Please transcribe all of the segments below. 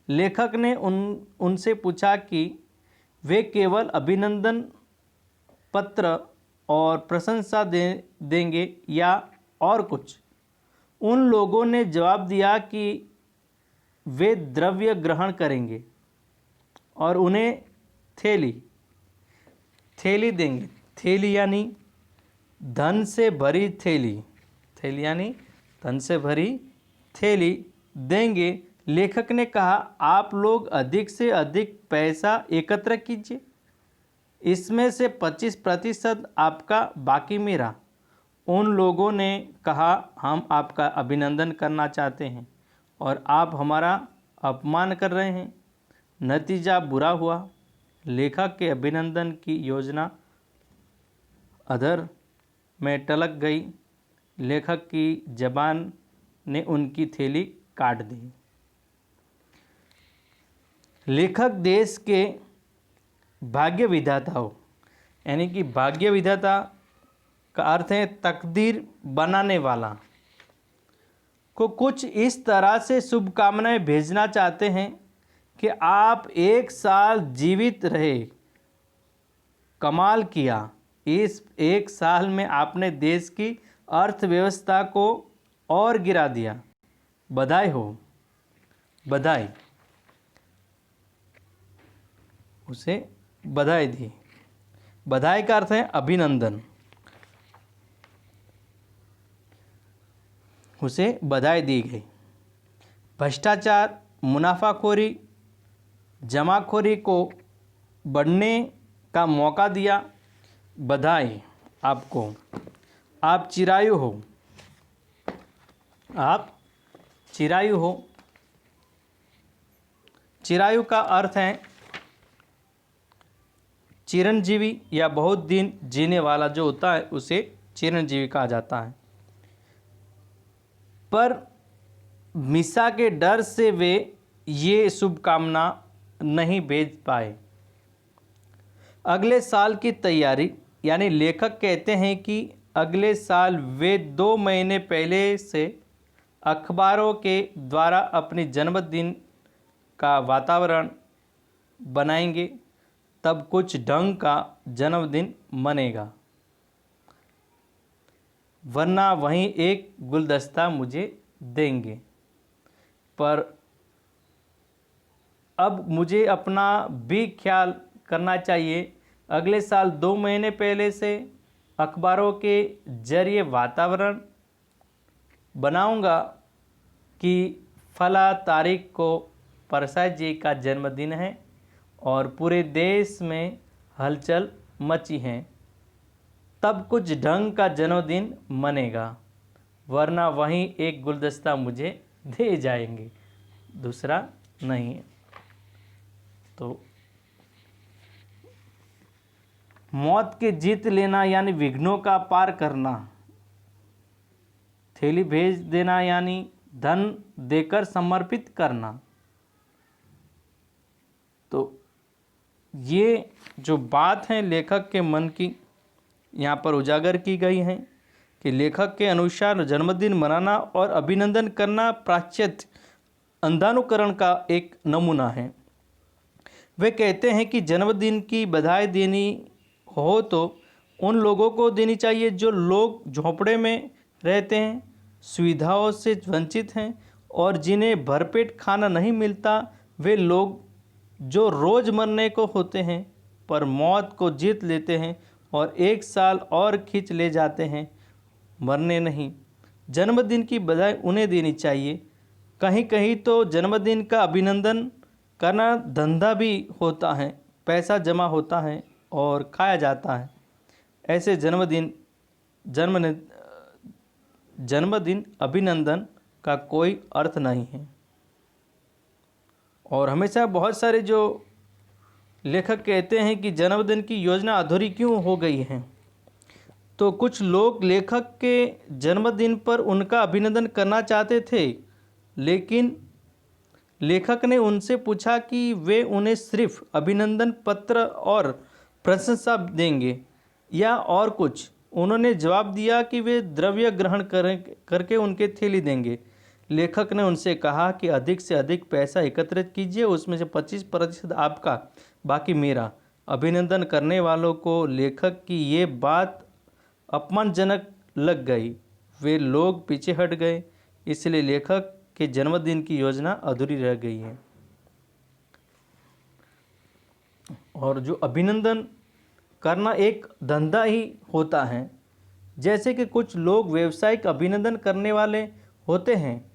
लेखक ने उनसे पूछा कि वे केवल अभिनंदन पत्र और प्रशंसा देंगे या और कुछ। उन लोगों ने जवाब दिया कि वे द्रव्य ग्रहण करेंगे और उन्हें थैली देंगे। थैली यानी धन से भरी थैली, थैली यानी धन से भरी थैली देंगे। लेखक ने कहा, आप लोग अधिक से अधिक पैसा एकत्र कीजिए, इसमें से 25% आपका, बाकी मेरा। उन लोगों ने कहा, हम आपका अभिनंदन करना चाहते हैं और आप हमारा अपमान कर रहे हैं। नतीजा बुरा हुआ। लेखक के अभिनंदन की योजना अधर में टलक गई। लेखक की जबान ने उनकी थैली काट दी। लेखक देश के भाग्य विधाताओं, यानी कि भाग्य विधाता का अर्थ है तकदीर बनाने वाला, को कुछ इस तरह से शुभकामनाएं भेजना चाहते हैं कि आप 1 साल जीवित रहे। कमाल किया, इस 1 साल में आपने देश की अर्थव्यवस्था को और गिरा दिया। बधाई हो। बधाई, उसे बधाई दी। बधाई का अर्थ है अभिनंदन। उसे बधाई दी गई। भ्रष्टाचार, मुनाफाखोरी, जमाखोरी को बढ़ने का मौका दिया। बधाई आपको, आप चिरायु हो। आप चिरायु हो। चिरायु का अर्थ है चिरंजीवी या बहुत दिन जीने वाला जो होता है उसे चिरंजीवी कहा जाता है। पर मिसा के डर से वे ये शुभकामना नहीं भेज पाए। अगले साल की तैयारी, यानी लेखक कहते हैं कि अगले साल वे 2 महीने पहले से अखबारों के द्वारा अपनी जन्मदिन का वातावरण बनाएंगे, तब कुछ ढंग का जन्मदिन मनेगा, वरना वहीं एक गुलदस्ता मुझे देंगे। पर अब मुझे अपना भी ख्याल करना चाहिए। अगले साल 2 महीने पहले से अखबारों के जरिए वातावरण बनाऊंगा कि फला तारीख को परसाई जी का जन्मदिन है और पूरे देश में हलचल मची है, तब कुछ ढंग का जन्मदिन मनेगा, वरना वहीं एक गुलदस्ता मुझे दे जाएंगे, दूसरा नहीं। तो मौत के जीत लेना यानी विघ्नों का पार करना, थैली भेज देना यानी धन देकर समर्पित करना। तो ये जो बात है लेखक के मन की यहाँ पर उजागर की गई है कि लेखक के अनुसार जन्मदिन मनाना और अभिनंदन करना पाश्चात्य अंधानुकरण का एक नमूना है। वे कहते हैं कि जन्मदिन की बधाई देनी हो तो उन लोगों को देनी चाहिए जो लोग झोंपड़े में रहते हैं, सुविधाओं से वंचित हैं और जिन्हें भरपेट खाना नहीं मिलता। वे लोग जो रोज़ मरने को होते हैं पर मौत को जीत लेते हैं और 1 साल और खींच ले जाते हैं, मरने नहीं। जन्मदिन की बधाई उन्हें देनी चाहिए। कहीं कहीं तो जन्मदिन का अभिनंदन करना धंधा भी होता है, पैसा जमा होता है और खाया जाता है। ऐसे जन्मदिन अभिनंदन का कोई अर्थ नहीं है। और हमेशा बहुत सारे जो लेखक कहते हैं कि जन्मदिन की योजना अधूरी क्यों हो गई है, तो कुछ लोग लेखक के जन्मदिन पर उनका अभिनंदन करना चाहते थे, लेकिन लेखक ने उनसे पूछा कि वे उन्हें सिर्फ अभिनंदन पत्र और प्रशंसा देंगे या और कुछ। उन्होंने जवाब दिया कि वे द्रव्य ग्रहण करके उनके थैली देंगे। लेखक ने उनसे कहा कि अधिक से अधिक पैसा एकत्रित कीजिए, उसमें से 25% आपका, बाकी मेरा। अभिनंदन करने वालों को लेखक की ये बात अपमानजनक लग गई। वे लोग पीछे हट गए, इसलिए लेखक के जन्मदिन की योजना अधूरी रह गई है। और जो अभिनंदन करना एक धंधा ही होता है, जैसे कि कुछ लोग व्यावसायिक अभिनंदन करने वाले होते हैं।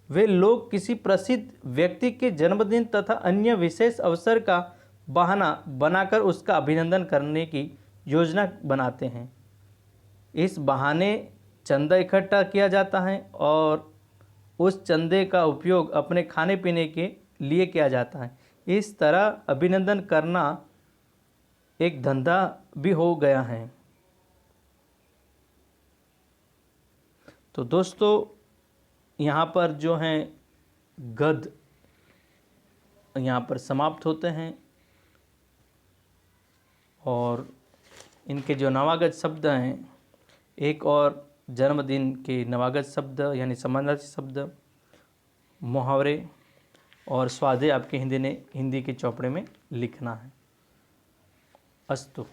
वे लोग किसी प्रसिद्ध व्यक्ति के जन्मदिन तथा अन्य विशेष अवसर का बहाना बनाकर उसका अभिनंदन करने की योजना बनाते हैं। इस बहाने चंदा इकट्ठा किया जाता है और उस चंदे का उपयोग अपने खाने पीने के लिए किया जाता है। इस तरह अभिनंदन करना एक धंधा भी हो गया है। तो दोस्तों, यहाँ पर जो हैं गद्य यहाँ पर समाप्त होते हैं और इनके जो नवागत शब्द हैं, एक और जन्मदिन के नवागत शब्द यानी समानार्थी शब्द, मुहावरे और स्वाध्याय आपके हिंदी के चौपड़े में लिखना है। अस्तु।